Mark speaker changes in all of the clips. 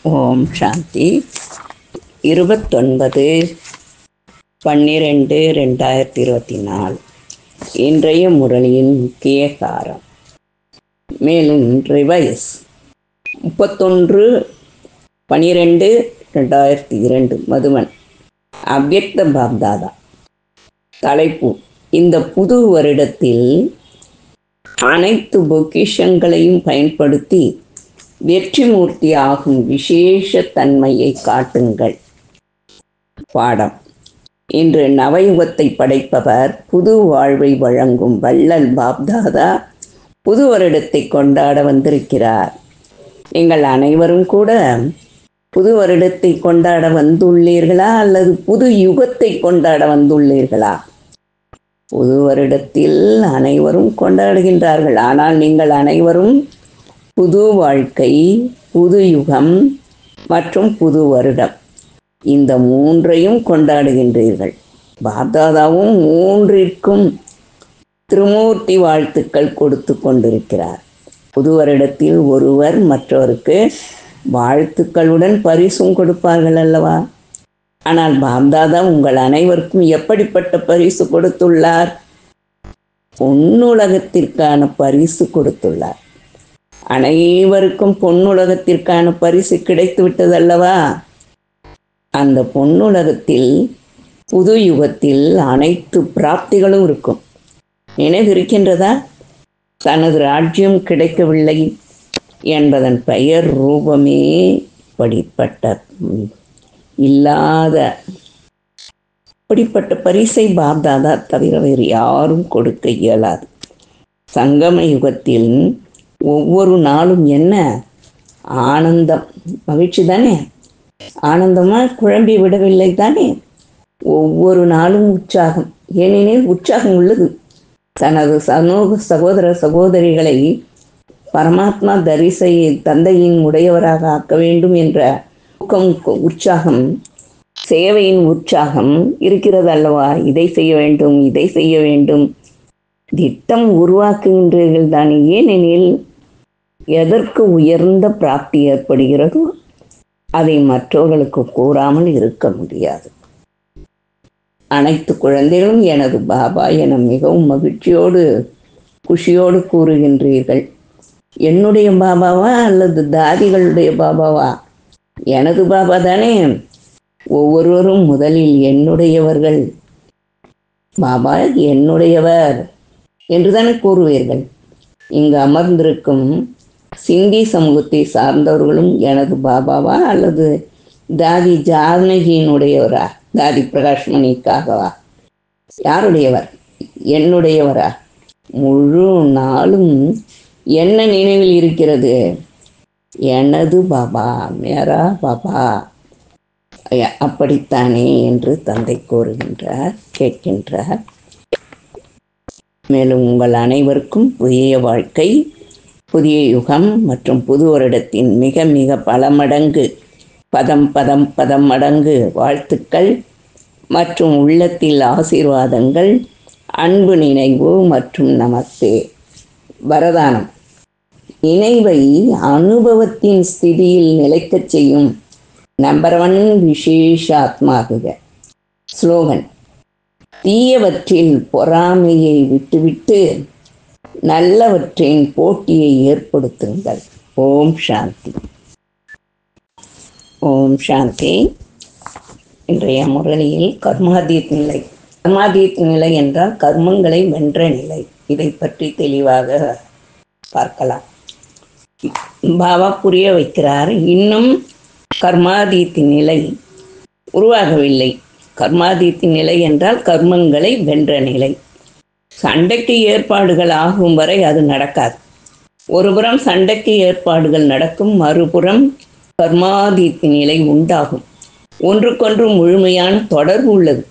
Speaker 1: ஓம் சாந்தி. 29/12/2024 இன்றைய முரளியின் முக்கிய சாரம். மேலும் ரிவைஸ் 31/12/2002 மதுவன் அவ்யக்த பாப்தாதா. தலைப்பு: இந்த புது வருடத்தில் அனைத்து பொக்கிஷங்களையும் பயன்படுத்தி வெற்றிமூர்த்தி ஆகும் விசேஷ தன்மையை காட்டுங்கள். பாடம்: இன்று நவயுகத்தை படைப்பவர், புது வாழ்வை வழங்கும் வள்ளல் பாப்தாதா புது வருடத்தை கொண்டாட வந்திருக்கிறார். நீங்கள் அனைவரும் கூட புது வருடத்தை கொண்டாட வந்துள்ளீர்களா அல்லது புது யுகத்தை கொண்டாட வந்துள்ளீர்களா? புது வருடத்தில் அனைவரும் கொண்டாடுகின்றார்கள். ஆனால் நீங்கள் அனைவரும் புது வாழ்க்கை, புது யுகம் மற்றும் புது வருடம், இந்த மூன்றையும் கொண்டாடுகின்றீர்கள். பாப்தாதாவும் மூன்றிற்கும் திருமூர்த்தி வாழ்த்துக்கள் கொடுத்து கொண்டிருக்கிறார். புது வருடத்தில் ஒருவர் மற்றவருக்கு வாழ்த்துக்களுடன் பரிசும் கொடுப்பார்கள் அல்லவா? ஆனால் பாப்தாதா உங்கள் அனைவருக்கும் எப்படிப்பட்ட பரிசு கொடுத்துள்ளார்? பொன்னுலகத்திற்கான பரிசு கொடுத்துள்ளார். அனைவருக்கும் பொன்னுலகத்திற்கான பரிசு கிடைத்து விட்டதல்லவா? அந்த பொன்னுலகத்தில் புது யுகத்தில் அனைத்து பிராப்திகளும் இருக்கும். நினைவிருக்கின்றதா? தனது ராஜ்யம் கிடைக்கவில்லை என்பதன் பெயர் ரூபமே படிப்பட்ட இல்லாத அப்படிப்பட்ட பரிசை பாப்தாதா தவிர வேறு யாரும் கொடுக்க இயலாது. சங்கம யுகத்தில் ஒவ்வொரு நாளும் என்ன ஆனந்தம், மகிழ்ச்சி தானே? ஆனந்தமாக குழம்பி விடவில்லை தானே? ஒவ்வொரு நாளும் உற்சாகம். ஏனெனில் உற்சாகம் உள்ளது. தனது சகோதர சகோதரிகளை பரமாத்மா தரிசை தந்தையின் உடையவராக ஆக்க வேண்டும் என்ற உற்சாகம், சேவையின் உற்சாகம் இருக்கிறது அல்லவா? இதை செய்ய வேண்டும், இதை செய்ய வேண்டும், திட்டம் உருவாக்குகின்றீர்கள் தானே. ஏனெனில் எதற்கு உயர்ந்த பிராப்தி ஏற்படுகிறதோ அதை மற்றவர்களுக்கு கூறாமல் இருக்க முடியாது. அனைத்து குழந்தைகளும் எனது பாபா என மிகவும் மகிழ்ச்சியோடு குஷியோடு கூறுகின்றீர்கள். என்னுடைய பாபாவா அல்லது தாதிகளுடைய பாபாவா? எனது பாபா தானே. ஒவ்வொருவரும் முதலில் என்னுடையவர்கள், பாபா என்னுடையவர் என்றுதானே கூறுவீர்கள். இங்கு அமர்ந்திருக்கும் சிந்தி சமூகத்தை சார்ந்தவர்களும் எனது பாபாவா அல்லது தாதி ஜானகியினுடையவரா? தாதி பிரகாஷ்மணிக்காகவா? யாருடையவர்? என்னுடையவரா? முழு நாளும் என்ன நினைவில் இருக்கிறது? எனது பாபா, மேரா பாபா. அப்படித்தானே என்று தந்தை கூறுகின்றார், கேட்கின்றார். மேலும் உங்கள் அனைவருக்கும் புதிய வாழ்க்கை, புதிய யுகம் மற்றும் புது வருடத்தின் மிக மிக பல மடங்கு பதம் மடங்கு வாழ்த்துக்கள் மற்றும் உள்ளத்தில் ஆசீர்வாதங்கள், அன்பு நினைவு மற்றும் நமஸ்தே. வரதானம்: நினைவை அனுபவத்தின் ஸ்திதியில் நிலைக்கச் செய்யும் நம்பர் 1 விசேஷ ஆத்மாகுக. ஸ்லோகன்: தீயவற்றில் பொறாமையை விட்டுவிட்டு நல்லவற்றின் போட்டியை ஏற்படுத்துங்கள். ஓம் சாந்தி. ஓம் சாந்தி. இன்றைய முரளியில் கர்மாதீத் நிலை. கர்மாதீத் நிலை என்றால் கர்மங்களை வென்ற நிலை. இதை பற்றி தெளிவாக பார்க்கலாம். பாபா புரிய வைக்கிறார். இன்னும் கர்மாதீத் நிலை உருவாகவில்லை. கர்மாதீத் நிலை என்றால் கர்மங்களை வென்ற நிலை. சண்டைக்கு ஏற்பாடுகள் ஆகும் வரை அது நடக்காது. ஒருபுறம் சண்டைக்கு ஏற்பாடுகள் நடக்கும், மறுபுறம் கர்மாதீத் நிலை உண்டாகும். ஒன்றுக்கொன்று முழுமையான தொடர்பு உள்ளது.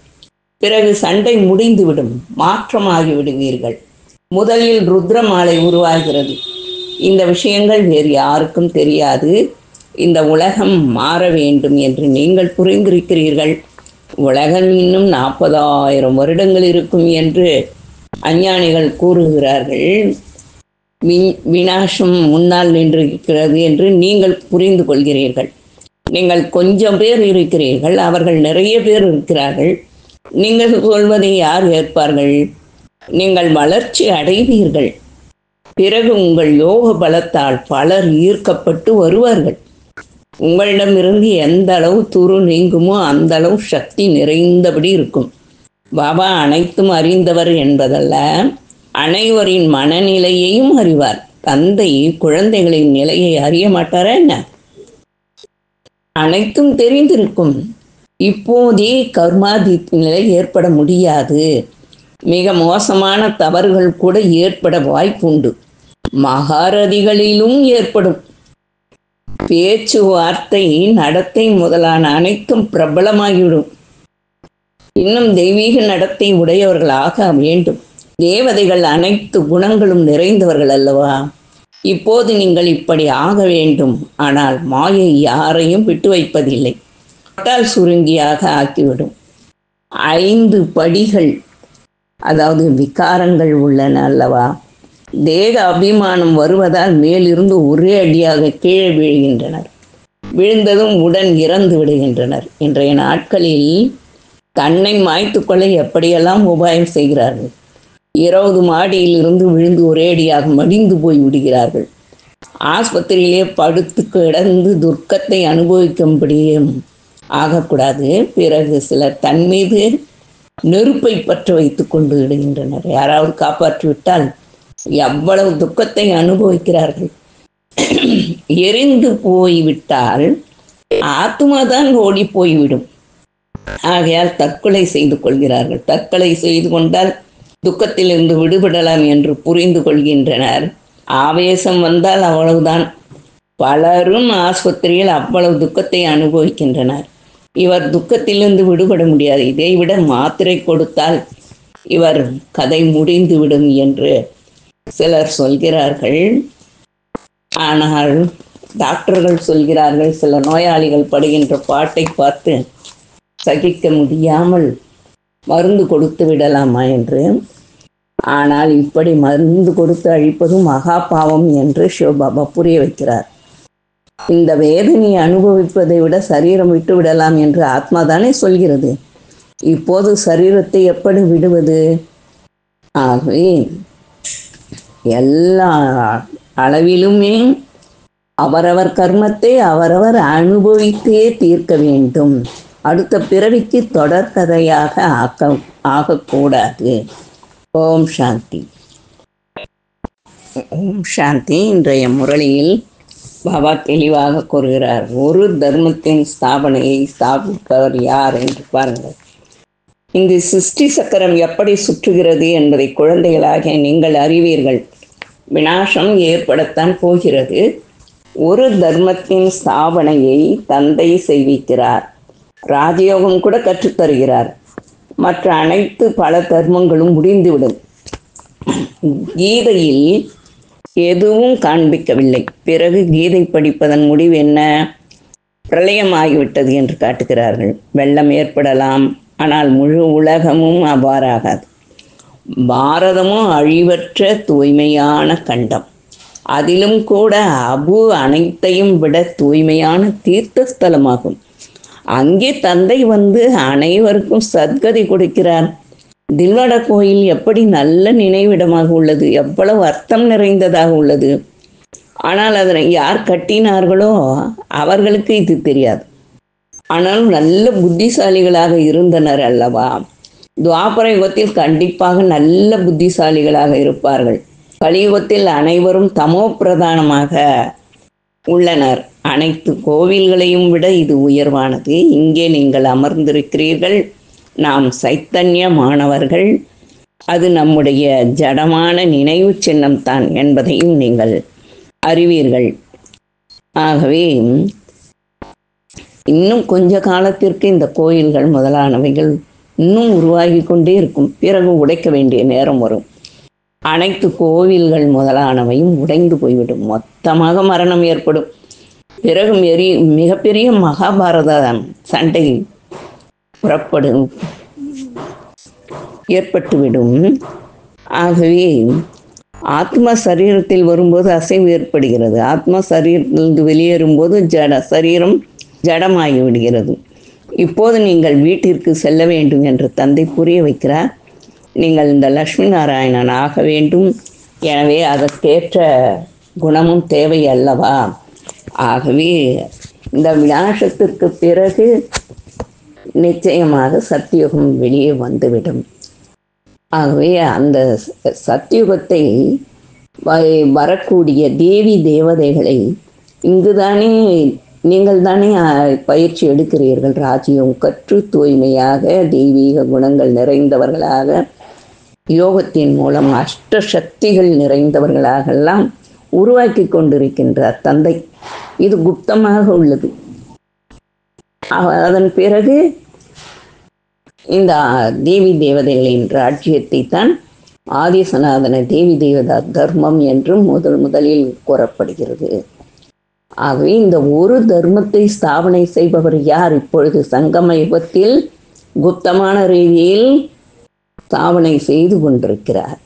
Speaker 1: பிறகு சண்டை முடிந்துவிடும், மாற்றமாகிவிடுவீர்கள். முதலில் ருத்ரமாலை உருவாகிறது. இந்த விஷயங்கள் வேறு யாருக்கும் தெரியாது. இந்த உலகம் மாற வேண்டும் என்று நீங்கள் புரிந்திருக்கிறீர்கள். உலகம் இன்னும் 40,000 வருடங்கள் இருக்கும் என்று அஞ்ஞானிகள் கூறுகிறார்கள். விநாசம் முன்னால் நின்றிருக்கிறது என்று நீங்கள் புரிந்து கொள்கிறீர்கள். நீங்கள் கொஞ்சம் பேர் இருக்கிறீர்கள், அவர்கள் நிறைய பேர் இருக்கிறார்கள். நீங்கள் சொல்வதை யார் ஏற்பார்கள்? நீங்கள் வளர்ச்சி அடைவீர்கள். பிறகு உங்கள் யோக பலத்தால் பலர் ஈர்க்கப்பட்டு வருவார்கள். உங்களிடமிருந்து எந்த அளவு துரு நீங்குமோ அந்த அளவு சக்தி நிறைந்தபடி இருக்கும். பாபா அனைத்தும் அறிந்தவர் என்பதல்ல, அனைவரின் மனநிலையையும் அறிவார். தந்தை குழந்தைகளின் நிலையை அறிய மாட்டாரா என்ன? அனைத்தும் தெரிந்திருக்கும். இப்போதே கர்மாதீத் நிலை ஏற்பட முடியாது. மிக மோசமான தவறுகள் கூட ஏற்பட வாய்ப்புண்டு. மகாரதிகளிலும் ஏற்படும். பேச்சுவார்த்தை, நடத்தை முதலான அனைத்தும் பிரபலமாகிவிடும். இன்னும் தெய்வீக நடத்தை உடையவர்களாக வேண்டும். தேவதைகள் அனைத்து குணங்களும் நிறைந்தவர்கள் அல்லவா? இப்போது நீங்கள் இப்படி ஆக வேண்டும். ஆனால் மாயை யாரையும் விட்டு வைப்பதில்லை. தொட்டால் சுருங்கியாக ஆக்கிவிடும். 5 படிகள், அதாவது விகாரங்கள் உள்ளன அல்லவா? தேக அபிமானம் வருவதால் மேலிருந்து ஒரே அடியாக கீழே விழுகின்றனர். விழுந்ததும் உடன் இறந்து விடுகின்றனர். இன்றைய நாட்களில் தன்னை மாய்த்து கொள்ள எப்படியெல்லாம் உபாயம் செய்கிறார்கள். 20 மாடியில் இருந்து விழுந்து ஒரேடியாக மடிந்து போய் விடுகிறார்கள். ஆஸ்பத்திரியிலே படுத்து கிடந்து துர்க்கத்தை அனுபவிக்கும்படியும் ஆகக்கூடாது. பிறகு சிலர் தன் மீது நெருப்பை பற்ற வைத்து கொண்டு விடுகின்றனர். யாராவது காப்பாற்றிவிட்டால் எவ்வளவு துக்கத்தை அனுபவிக்கிறார்கள். எரிந்து போய்விட்டால் ஆத்மாதான் ஓடி போய்விடும். ஆகையால் தற்கொலை செய்து கொள்கிறார்கள். தற்கொலை செய்து கொண்டால் துக்கத்திலிருந்து விடுபடலாம் என்று புரிந்து கொள்கின்றனர். ஆவேசம் வந்தால் அவ்வளவுதான். பலரும் ஆஸ்பத்திரியில் அவ்வளவு துக்கத்தை அனுபவிக்கின்றனர். இவர் துக்கத்திலிருந்து விடுபட முடியாது. இதைவிட மாத்திரை கொடுத்தால் இவர் கதை முடிந்துவிடும் என்று சிலர் சொல்கிறார்கள். ஆனால் டாக்டர்கள் சொல்கிறார்கள், சில நோயாளிகள் படுகின்ற பாட்டை பார்த்து சகிக்க முடியாமல் மருந்து கொடுத்து விடலாமா என்று. ஆனால் இப்படி மருந்து கொடுத்து அழிப்பதும் மகா பாவம் என்று சிவபாபா புரிய வைக்கிறார். இந்த வேதனையை அனுபவிப்பதை விட சரீரம் விட்டு விடலாம் என்று ஆத்மாதானே சொல்கிறது. இப்போது சரீரத்தை எப்படி விடுவது? ஆகவே எல்லா அளவிலுமே அவரவர் கர்மத்தை அவரவர் அனுபவித்தே தீர்க்க வேண்டும். அடுத்த பிறவிக்கு தொடர்கதையாக ஆகக்கூடாது. ஓம் சாந்தி. ஓம் சாந்தி. இன்றைய முரளியில் பாபா தெளிவாக கூறுகிறார். ஒரு தர்மத்தின் ஸ்தாபனையை ஸ்தாபிப்பவர் யார் என்று பாருங்கள். இந்த சிருஷ்டி சக்கரம் எப்படி சுற்றுகிறது என்பதை குழந்தைகளாக நீங்கள் அறிவீர்கள். விநாசம் ஏற்படத்தான் போகிறது. ஒரு தர்மத்தின் ஸ்தாபனையை தந்தை செய்விக்கிறார். ராஜயோகம் கூட கற்றுத்தருகிறார். மற்ற அனைத்து பல தர்மங்களும் முடிந்துவிடும். கீதையில் எதுவும் காண்பிக்கவில்லை. பிறகு கீதை படிப்பதன் முடிவு என்ன? பிரளயம் ஆகிவிட்டது என்று காட்டுகிறார்கள். வெள்ளம் ஏற்படலாம், ஆனால் முழு உலகமும் அவ்வாறாகாது. பாரதமும் அழிவற்ற தூய்மையான கண்டம். அதிலும் கூட அபு அனைத்தையும் விட தூய்மையான தீர்த்தஸ்தலமாகும். அங்கே தந்தை வந்து அனைவருக்கும் சத்கதி கொடுக்கிறார். தில்வாடா கோயில் எப்படி நல்ல நினைவிடமாக உள்ளது, எவ்வளவு அர்த்தம் நிறைந்ததாக உள்ளது. ஆனால் அதனை யார் கட்டினார்களோ அவர்களுக்கு இது தெரியாது. ஆனாலும் நல்ல புத்திசாலிகளாக இருந்தனர் அல்லவா? துவாபர யுகத்தில் கண்டிப்பாக நல்ல புத்திசாலிகளாக இருப்பார்கள். கலியுகத்தில் அனைவரும் தமோ பிரதானமாக உள்ளனர். அனைத்து கோவில்களையும் விட இது உயர்வானது. இங்கே நீங்கள் அமர்ந்திருக்கிறீர்கள். நாம் சைத்தன்யமானவர்கள். அது நம்முடைய ஜடமான நினைவு சின்னம்தான் என்பதையும் நீங்கள் அறிவீர்கள். ஆகவே இன்னும் கொஞ்ச காலத்திற்கு இந்த கோயில்கள் முதலானவைகள் இன்னும் உருவாகி கொண்டே இருக்கும். பிறகு உடைக்க வேண்டிய நேரம் வரும். அனைத்து கோவில்கள் முதலானவையும் உடைந்து போய்விடும். மொத்தமாக மரணம் ஏற்படும். பிறகு மிகப்பெரிய மகாபாரத சண்டை ஏற்பட்டுவிடும். ஆகவே ஆத்மா சரீரத்தில் வரும்போது அசைவு ஏற்படுகிறது. ஆத்மா சரீரத்திலிருந்து வெளியேறும்போது ஜட சரீரம் ஜடமாகி விடுகிறது. இப்போது நீங்கள் வீட்டிற்கு செல்ல வேண்டும் என்று தந்தை புரிய வைக்கிறார். நீங்கள் இந்த லக்ஷ்மி நாராயணன் ஆக வேண்டும், எனவே அதற்கேற்ற குணமும் தேவை அல்லவா? ஆகவே இந்த விநாசத்திற்கு பிறகு நிச்சயமாக சத்தியுகம் வெளியே வந்துவிடும். ஆகவே அந்த சத்தியுகத்தை வரக்கூடிய தேவி தேவதைகளை இங்குதானே நீங்கள் தானே பயிற்சி எடுக்கிறீர்கள். ராஜ்யம் கற்று தூய்மையாக தெய்வீக குணங்கள் நிறைந்தவர்களாக, யோகத்தின் மூலம் அஷ்ட சக்திகள் நிறைந்தவர்களாகெல்லாம் உருவாக்கி கொண்டிருக்கின்றார் தந்தை. இது குப்தமாக உள்ளது. அதன் பிறகு இந்த தேவி தேவதைகளின் ராஜ்யத்தை தான் ஆதி சனாதன தேவி தேவதா தர்மம் என்றும் முதலில் கூறப்படுகிறது. ஆகவே இந்த ஒரு தர்மத்தை ஸ்தாபனை செய்பவர் யார்? இப்பொழுது சங்கம யுகத்தில் குப்தமான ரீதியில் ஸ்தாபனை செய்து கொண்டிருக்கிறார்.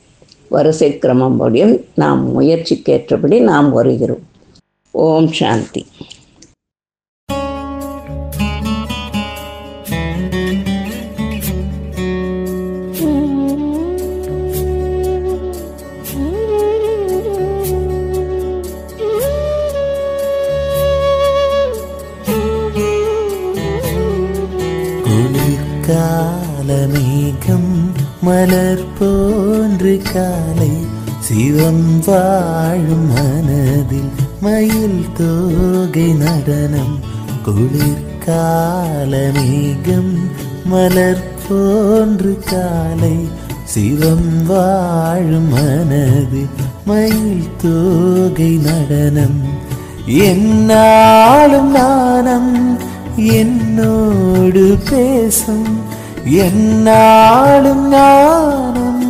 Speaker 1: வரிசை கிரமப்படி நாம் முயற்சிக்கேற்றபடி நாம் வருகிறோம். ஓம் சாந்தி.
Speaker 2: காலமேகம் மலர் போன்று காலை சிவம் வாழும் மனதில் மயில் தோகை நடனம். குளிர்காலமேகம் மலர் போன்று காலை சிவம் வாழும் மனதில் மயில் தோகை நடனம். என்னாலும் நாணம் என்னோடு பேசும், என்னாலும் நானும்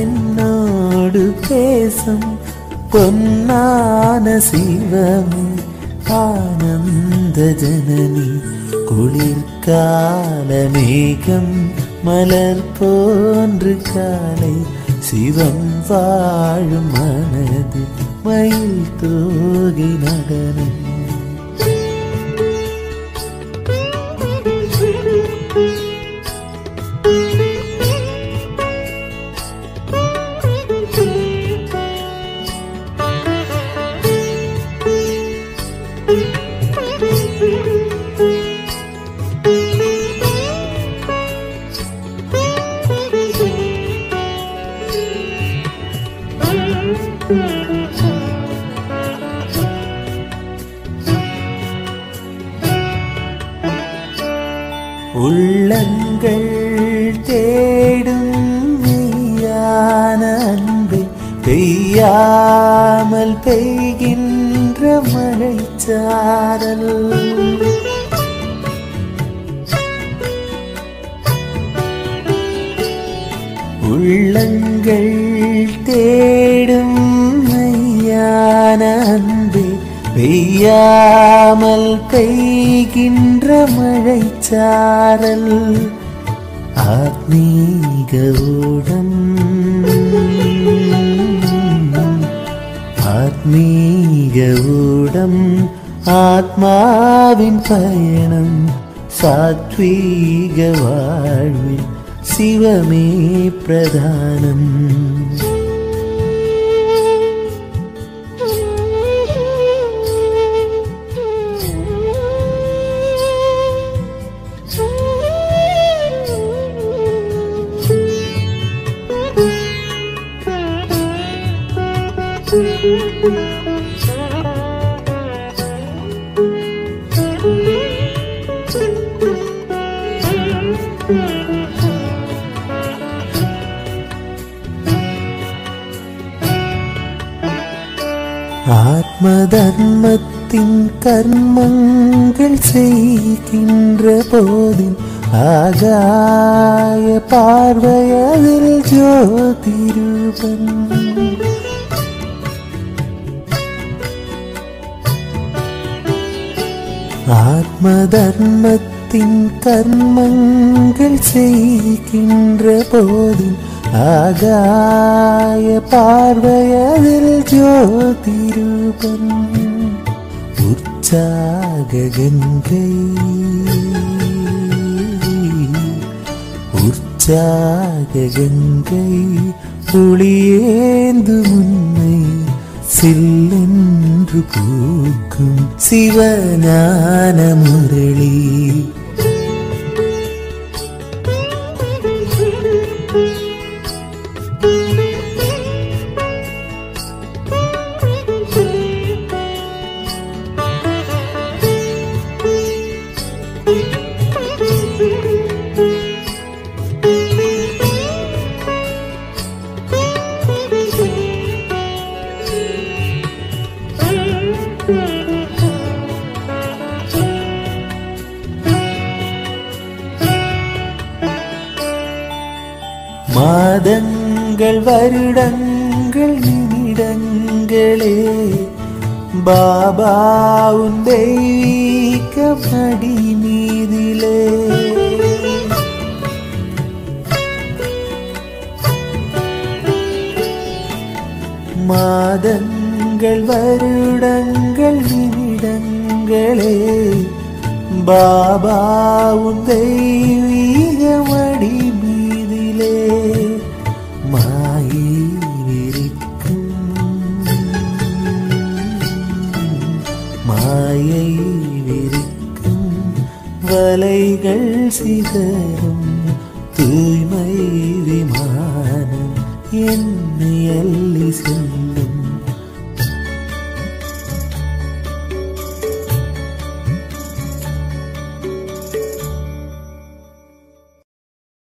Speaker 2: என்னோடு பேசும். பொன்னான சிவமே ஆனந்த ஜனனி. குளிர்காலமேகம் மலர் போன்று காலை சிவம் வாழும் மனது மயில் தோகை நடனம். உள்ளங்கள் தேடும் மெய்யான அன்பை பெய்யாமல் பெய்கின்ற மழைச்சாரல். உள்ளங்கள் தேடும் மெய்யான அன்பை பெய்யாமல் பெய்கின்ற மழைச்சாரல். ஆத்மீக ஊடம் ஆத்மீக ஊடம் ஆத்மாவின் பயணம். சாத்வீக வாழ்வில் சிவமே பிரதானம். ஆத்ம தர்மத்தின் கர்மங்கள் செய்கின்ற போதின் ஆகாய பார்வையதில் ஜோதிரூபன். ஆத்ம தர்மத்தின் கர்மங்கள் செய்கின்ற போதின் ஆகாய பார்வையதில் ஜோதிரூபன். உற்சாக கங்கை உற்சாக கங்கை ஒளியேந்து முன்னை சில்லென்று பூக்கும் சிவஞான முரளி. மாதங்கள் வருடங்கள் நிமிடங்களே பாபா உன் தெய்வீக மடி மீதிலே. மாதங்கள் வருடங்கள் நிமிடங்களே பாபா உன் தெய்வீக மடி மீதிலே. மாயை விரிக்கும் வலைகள் சிதறும் தூய்மை விமானம் என்னை அள்ளி செல்லும்.